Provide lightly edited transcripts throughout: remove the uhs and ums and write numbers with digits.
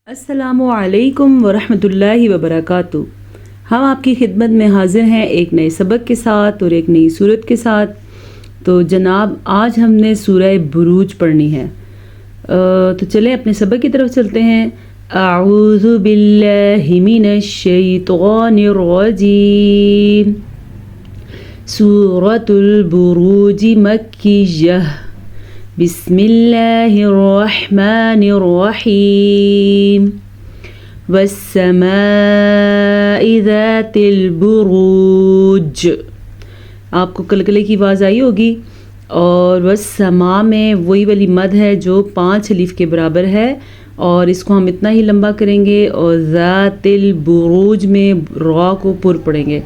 السلام علیکم ورحمۃ اللہ وبرکاتہ۔ ہم آپ کی خدمت میں حاضر ہیں ایک نئے سبق کے ساتھ اور ایک نئی صورت کے ساتھ۔ تو جناب آج ہم نے سورہ بروج پڑھنی ہے، تو چلیں اپنے سبق کی طرف چلتے ہیں۔ اعوذ باللہ من الشیطان الرجیم۔ سورۃ البروج مکیہ۔ بسم اللہ الرحمن الرحیم۔ والسماء ذات البروج۔ آپ کو کلکلے کی آواز آئی ہوگی، اور والسماء میں وہی والی مد ہے جو 5 الف کے برابر ہے، اور اس کو ہم اتنا ہی لمبا کریں گے، اور ذات البروج میں را کو پر پڑیں گے،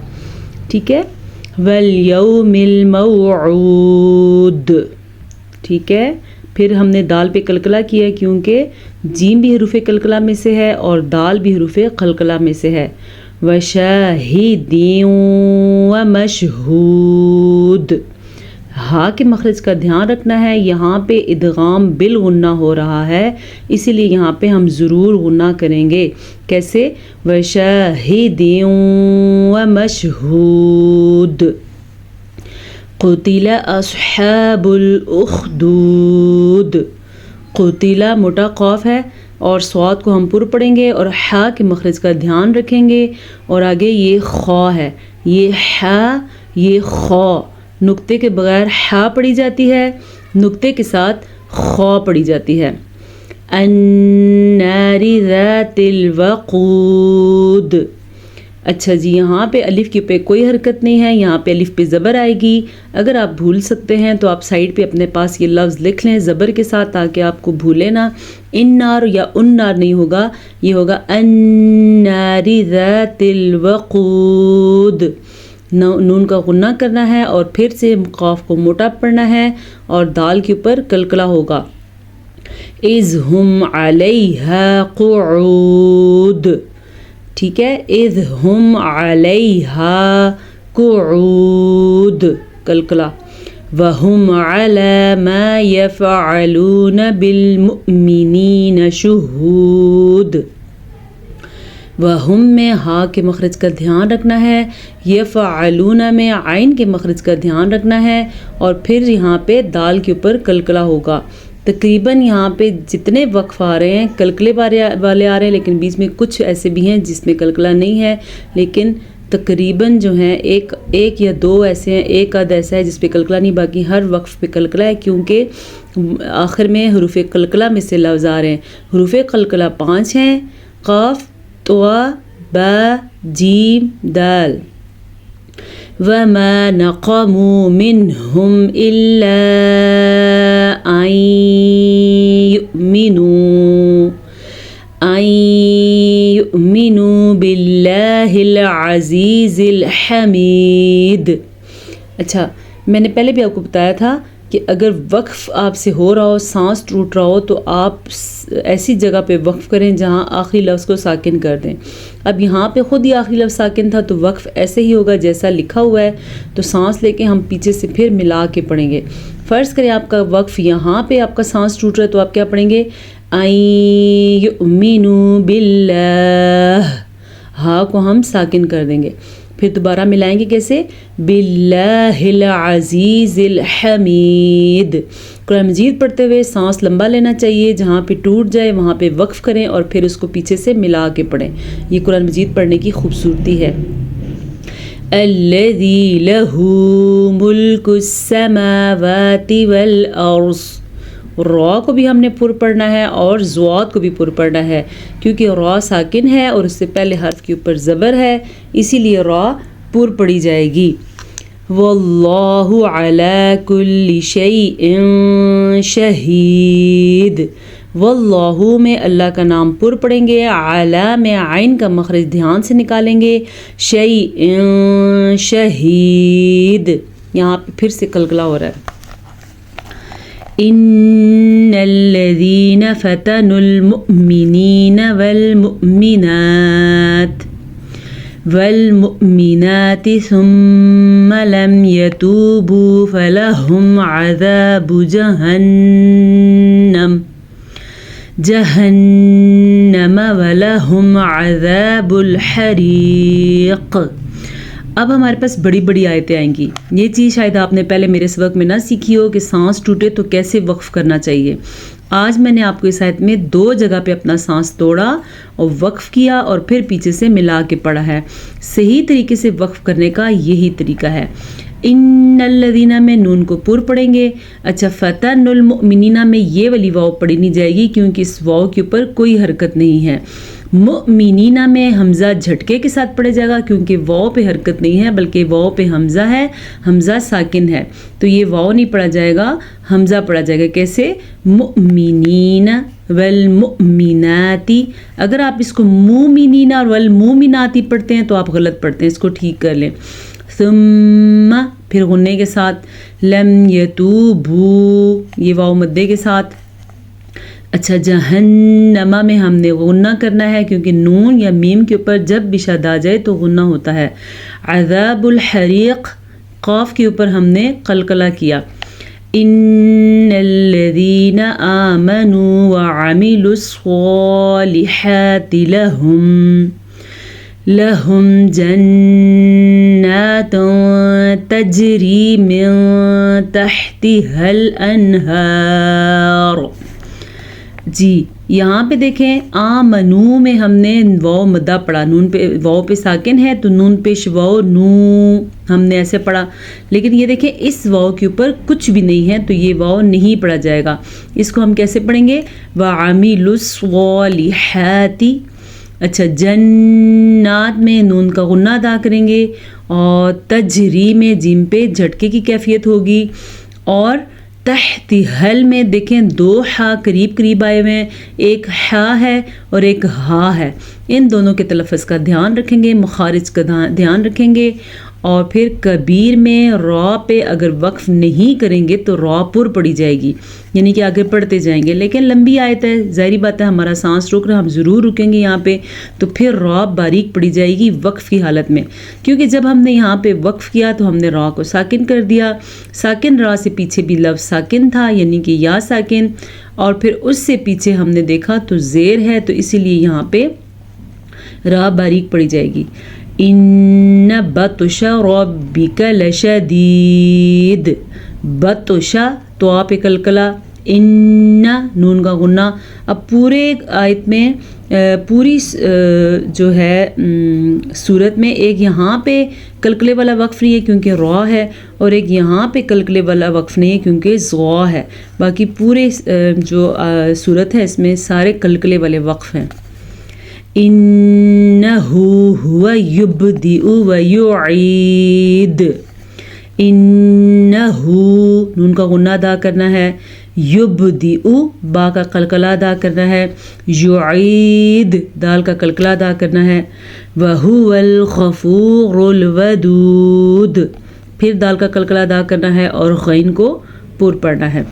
ٹھیک ہے۔ والیوم الموعود، ٹھیک ہے۔ پھر ہم نے دال پہ قلقلہ کیا ہے، کیونکہ جیم بھی حروف قلقلہ میں سے ہے اور دال بھی حروف قلقلہ میں سے ہے۔ وشاہد ومشہود۔ ہاں کے مخرج کا دھیان رکھنا ہے، یہاں پہ ادغام بالغنہ ہو رہا ہے، اسی لیے یہاں پہ ہم ضرور غنہ کریں گے۔ کیسے؟ وشاہد ومشہود۔ قتل اصحاب الاخدود۔ قتل موٹا قاف ہے اور صاد کو ہم پر پڑھیں گے اور حا کے مخرج کا دھیان رکھیں گے، اور آگے یہ خا ہے، یہ حا، یہ خا، نقطے کے بغیر حا پڑھی جاتی ہے، نقطے کے ساتھ خا پڑھی جاتی ہے۔ النار ذات الوقود۔ اچھا جی، یہاں پہ الف کے پہ کوئی حرکت نہیں ہے، یہاں پہ الف پہ زبر آئے گی۔ اگر آپ بھول سکتے ہیں تو آپ سائڈ پہ اپنے پاس یہ لفظ لکھ لیں زبر کے ساتھ، تاکہ آپ کو بھولے نہ۔ انار یا انار نہیں ہوگا، یہ ہوگا النار ذات الوقود۔ نون کا غنہ کرنا ہے اور پھر سے قاف کو موٹا پڑھنا ہے، اور دال کے اوپر قلقلہ ہوگا۔ اذ ہم علیہا قعود، ٹھیک ہے۔ اذ ہم علیہا قعود، قلقلہ۔ وہم علی ما یفعلون بالمؤمنین شہود۔ وہم میں ہا کے مخرج کا دھیان رکھنا ہے، یفعلون میں عین کے مخرج کا دھیان رکھنا ہے، اور پھر یہاں پہ دال کے اوپر قلقلہ ہوگا۔ تقریباً یہاں پہ جتنے وقف آ رہے ہیں قلقلے والے آ رہے ہیں، لیکن بیچ میں کچھ ایسے بھی ہیں جس میں قلقلہ نہیں ہے، لیکن تقریباً جو ہیں ایک یا دو ایسے ہیں، ایک آدھ ایسا ہے جس پہ قلقلہ نہیں، باقی ہر وقف پہ قلقلہ ہے، کیونکہ آخر میں حروف قلقلہ میں سے لفظ آ رہے ہیں۔ حروف قلقلہ 5 ہیں، قاف، طا، با، جیم، دال۔ وَمَا نَقَمُوا مِنْهُمْ إِلَّا أَن يُؤْمِنُوا بِاللَّهِ الْعَزِيزِ الْحَمِيدِ۔ اچھا، میں نے پہلے بھی آپ کو بتایا تھا کہ اگر وقف آپ سے ہو رہا ہو، سانس ٹوٹ رہا ہو، تو آپ ایسی جگہ پہ وقف کریں جہاں آخری لفظ کو ساکن کر دیں۔ اب یہاں پہ خود ہی آخری لفظ ساکن تھا، تو وقف ایسے ہی ہوگا جیسا لکھا ہوا ہے، تو سانس لے کے ہم پیچھے سے پھر ملا کے پڑھیں گے۔ فرض کریں آپ کا وقف یہاں پہ آپ کا سانس ٹوٹ رہا ہے، تو آپ کیا پڑھیں گے؟ ان یؤمنوا باللہ، ہاں کو ہم ساکن کر دیں گے، پھر دوبارہ ملائیں گے کیسے؟ باللہ العزیز الحمید۔ قرآن مجید پڑھتے ہوئے سانس لمبا لینا چاہیے، جہاں پہ ٹوٹ جائے وہاں پہ وقف کریں اور پھر اس کو پیچھے سے ملا کے پڑھیں۔ یہ قرآن مجید پڑھنے کی خوبصورتی ہے۔ الذی لہ ملک السماوات والارض۔ را کو بھی ہم نے پر پڑھنا ہے اور زواد کو بھی پر پڑھنا ہے، کیونکہ را ساکن ہے اور اس سے پہلے حرف کے اوپر زبر ہے، اسی لیے را پر پڑھی جائے گی۔ واللہ علی کل شیء شہید۔ واللہ میں اللہ کا نام پر پڑھیں گے، علی میں عین کا مخرج دھیان سے نکالیں گے، شیء شہید، یہاں پہ پھر سے قلقلہ ہو رہا ہے۔ ان الذین فتنوا المؤمنین والمؤمنات ثم لم يتوبوا فلهم عذاب جہنم لَهُمْ عَذَابُ الْحَرِيقِ۔ اب ہمارے پاس بڑی بڑی آیتیں آئیں گی. یہ چیز شاید آپ نے پہلے میرے سبق میں نہ سیکھی ہو کہ سانس ٹوٹے تو کیسے وقف کرنا چاہیے. آج میں نے آپ کو اس آیت میں 2 جگہ پہ اپنا سانس توڑا اور وقف کیا اور پھر پیچھے سے ملا کے پڑھا ہے. صحیح طریقے سے وقف کرنے کا یہی طریقہ ہے. ان الذین میں نون کو پر پڑھیں گے. اچھا فتن المؤمنین میں یہ والی واو پڑھی نہیں جائے گی کیونکہ اس واو کے اوپر کوئی حرکت نہیں ہے. مؤمنین میں حمزہ جھٹکے کے ساتھ پڑھا جائے گا کیونکہ واو پہ حرکت نہیں ہے بلکہ واو پہ حمزہ ہے, حمزہ ساکن ہے, تو یہ واو نہیں پڑھا جائے گا, حمزہ پڑھا جائے گا. کیسے؟ مؤمنین والمؤمنات. اگر آپ اس کو مومنین اور والمؤمنات پڑھتے ہیں تو آپ غلط پڑھتے ہیں, اس کو ٹھیک کر لیں. ثم پھر غنے کے ساتھ, لم یتوبو یہ واو مدے کے ساتھ. اچھا جہنم میں ہم نے غنہ کرنا ہے کیونکہ نون یا میم کے اوپر جب بھی شد آ جائے تو غنہ ہوتا ہے. عذاب الحریق قاف کے اوپر ہم نے قلقلہ کیا. ان الذین آمنوا وعملوا الصالحات لهم جنات تجری من تحتها الانہار. جی یہاں پہ دیکھیں آمنو میں ہم نے واو مدہ پڑھا, نون پہ واو پہ ساکن ہے تو نون پیش واو نو ہم نے ایسے پڑھا, لیکن یہ دیکھیں اس واو کے اوپر کچھ بھی نہیں ہے تو یہ واو نہیں پڑھا جائے گا. اس کو ہم کیسے پڑھیں گے؟ وَعَمِلُوا الصَّالِحَاتِ. اچھا جنات میں نون کا غنہ ادا کریں گے اور تجری میں جیم پہ جھٹکے کی کیفیت ہوگی, اور تحت حل میں دیکھیں 2 ہا قریب قریب آئے ہوئے ہیں, ایک ہا ہے اور ایک ہا ہے. ان دونوں کے تلفظ کا دھیان رکھیں گے, مخارج کا دھیان رکھیں گے. اور پھر کبیر میں را پہ اگر وقف نہیں کریں گے تو را پر پڑی جائے گی, یعنی کہ آگے پڑھتے جائیں گے. لیکن لمبی آیت ہے, ظاہری بات ہے ہمارا سانس رک رہا, ہم ضرور رکیں گے یہاں پہ, تو پھر را باریک پڑی جائے گی وقف کی حالت میں, کیونکہ جب ہم نے یہاں پہ وقف کیا تو ہم نے را کو ساکن کر دیا. ساکن را سے پیچھے بھی لفظ ساکن تھا یعنی کہ یا ساکن, اور پھر اس سے پیچھے ہم نے دیکھا تو زیر ہے, تو اسی لیے یہاں پہ را باریک پڑی جائے گی. ان بطش ربک لشدید. بطشا تو آپ قلقلہ, ان نون کا غنہ. اب پورے آیت میں پوری جو ہے صورت میں ایک یہاں پہ قلقلے والا وقف نہیں ہے کیونکہ را ہے, اور ایک یہاں پہ قلقلے والا وقف نہیں ہے کیونکہ ضا ہے. باقی پورے جو صورت ہے اس میں سارے قلقلے والے وقف ہیں. انہو ہوا یبدئ و یعید. انہو نون کا غنہ ادا کرنا ہے, یبدئ با کا قلقلہ ادا کرنا ہے, یعید دال کا قلقلہ ادا کرنا ہے. وہو الغفور الودود پھر دال کا قلقلہ ادا کرنا ہے اور غین کو پر پڑھنا ہے.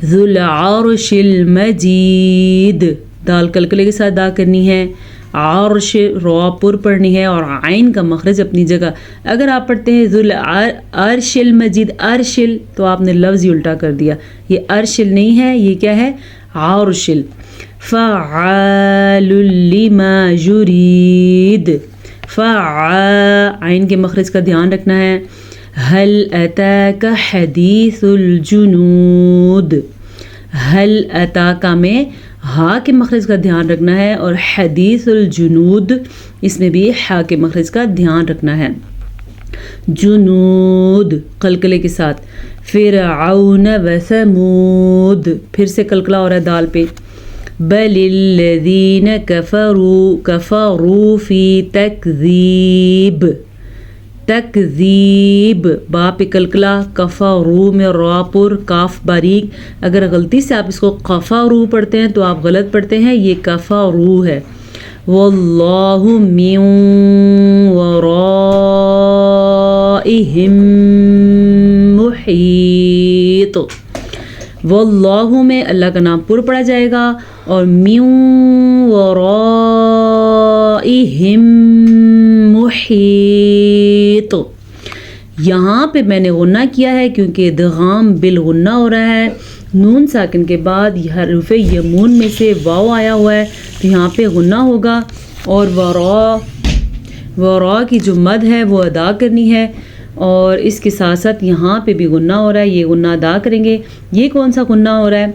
ذو العرش المجید دال قلقلے کے ساتھ ادا کرنی ہے, عرش را پر پڑھنی ہے اور عین کا مخرج اپنی جگہ. اگر آپ پڑھتے ہیں ذو العرش المجید ارشل تو آپ نے لفظ ہی الٹا کر دیا, یہ ارشل نہیں ہے, یہ کیا ہے؟ عرشل. فعال لما یرید. عین کے مخرج کا دھیان رکھنا ہے. هل اتاک حدیث الجنود. هل اتاک میں ہا کے مخرج کا دھیان رکھنا ہے اور حدیث الجنود اس میں بھی ہا کے مخرج کا دھیان رکھنا ہے. جنود قلقلے کے ساتھ. فرعون و ثمود پھر سے قلقلہ ہو رہا ہے دال پہ. بل الذین کفروا فی تکذیب. تکذیب با پہ قلقلہ, کفروا میں را پر کاف باریک. اگر غلطی سے آپ اس کو کفروا پڑھتے ہیں تو آپ غلط پڑھتے ہیں, یہ کفروا ہے. واللہ من ورائہم محیط. واللہ میں اللہ کا نام پر پڑھا جائے گا اور من ورائہم محیط. یہاں پہ میں نے غنہ کیا ہے کیونکہ ادغام بالغنہ ہو رہا ہے، نون ساکن کے بعد حرف یمون میں سے واو آیا ہوا ہے تو یہاں پہ غنہ ہوگا، اور ورا کی جو مد ہے وہ ادا کرنی ہے، اور اس کے ساتھ ساتھ یہاں پہ بھی غنہ ہو رہا ہے، یہ غنہ ادا کریں گے۔ یہ کون سا غنہ ہو رہا ہے؟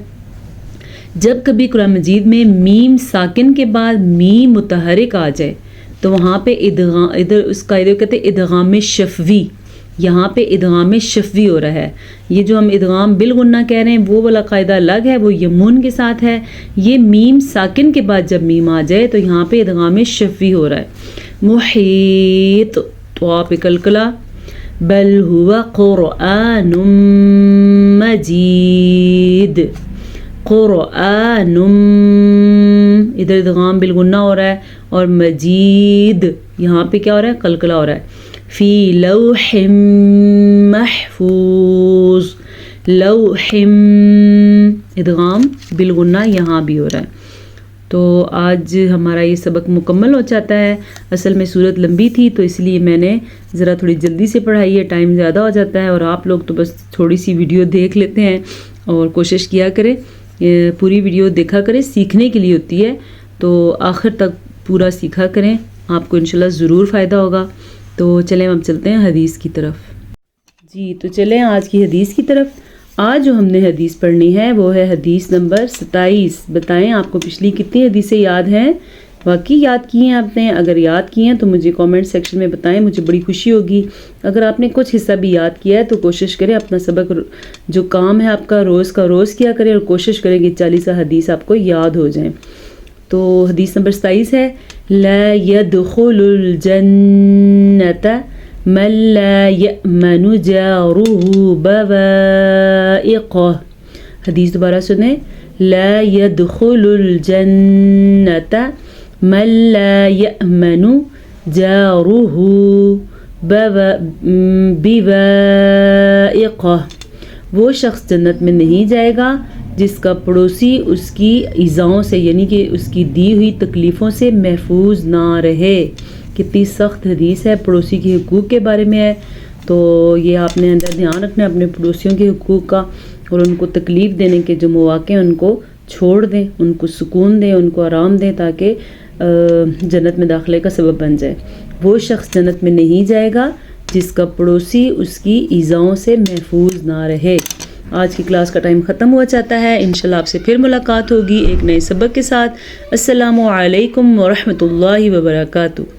جب کبھی قرآن مجید میں میم ساکن کے بعد میم متحرک آ جائے تو وہاں پہ ادھر اس کا کہتے ہیں ادغام شفوی، یہاں پہ ادغام شفوی ہو رہا ہے۔ یہ جو ہم ادغام بالغنہ کہہ رہے ہیں وہ والا قاعدہ الگ ہے، وہ یمون کے ساتھ ہے۔ یہ میم ساکن کے بعد جب میم آ جائے تو یہاں پہ ادغام شفوی ہو رہا ہے۔ محیط، تو آپ کلکلا، بل ہوا قرآن مجید، قرآن، ادھر ادغام بالغنہ ہو رہا ہے، اور مجید یہاں پہ کیا ہو رہا ہے؟ قلقلہ ہو رہا ہے۔ فی لوح محفوظ، لوح، ادغام بالغنہ یہاں بھی ہو رہا ہے۔ تو آج ہمارا یہ سبق مکمل ہو جاتا ہے۔ اصل میں صورت لمبی تھی تو اس لیے میں نے ذرا تھوڑی جلدی سے پڑھائی ہے، ٹائم زیادہ ہو جاتا ہے، اور آپ لوگ تو بس تھوڑی سی ویڈیو دیکھ لیتے ہیں، اور کوشش کیا کریں پوری ویڈیو دیکھا کریں، سیکھنے کے لیے ہوتی ہے، تو آخر تک پورا سیکھا کریں، آپ کو انشاءاللہ ضرور فائدہ ہوگا۔ تو چلیں اب چلتے ہیں حدیث کی طرف۔ جی تو چلیں آج کی حدیث کی طرف۔ آج جو ہم نے حدیث پڑھنی ہے وہ ہے حدیث نمبر 27۔ بتائیں آپ کو پچھلی کتنی حدیثیں یاد ہیں؟ واقعی یاد کی ہیں آپ نے؟ اگر یاد کی ہیں تو مجھے کامنٹ سیکشن میں بتائیں، مجھے بڑی خوشی ہوگی۔ اگر آپ نے کچھ حصہ بھی یاد کیا ہے تو کوشش کریں اپنا سبق جو کام ہے آپ کا روز کیا کریں، اور کوشش کریں کہ 40 حدیث آپ کو یاد ہو جائیں۔ تو حدیث نمبر 27 ہے، لا يدخل الجنة من لا يأمن جاره بوائقه۔ حدیث دوبارہ سنیں، لا يدخل الجنة من لا يأمن جاره بوائقه۔ وہ شخص جنت میں نہیں جائے گا جس کا پڑوسی اس کی ایذاؤں سے، یعنی کہ اس کی دی ہوئی تکلیفوں سے محفوظ نہ رہے۔ کتنی سخت حدیث ہے، پڑوسی کے حقوق کے بارے میں ہے، تو یہ آپ نے اندر دھیان رکھنا ہے اپنے پڑوسیوں کے حقوق کا، اور ان کو تکلیف دینے کے جو مواقع ہیں ان کو چھوڑ دیں، ان کو سکون دیں، ان کو آرام دیں، تاکہ جنت میں داخلے کا سبب بن جائے۔ وہ شخص جنت میں نہیں جائے گا جس کا پڑوسی اس کی ایذاؤں سے محفوظ نہ رہے۔ آج کی کلاس کا ٹائم ختم ہوا چاہتا ہے، انشاءاللہ آپ سے پھر ملاقات ہوگی ایک نئے سبق کے ساتھ۔ السلام علیکم ورحمۃ اللہ وبرکاتہ۔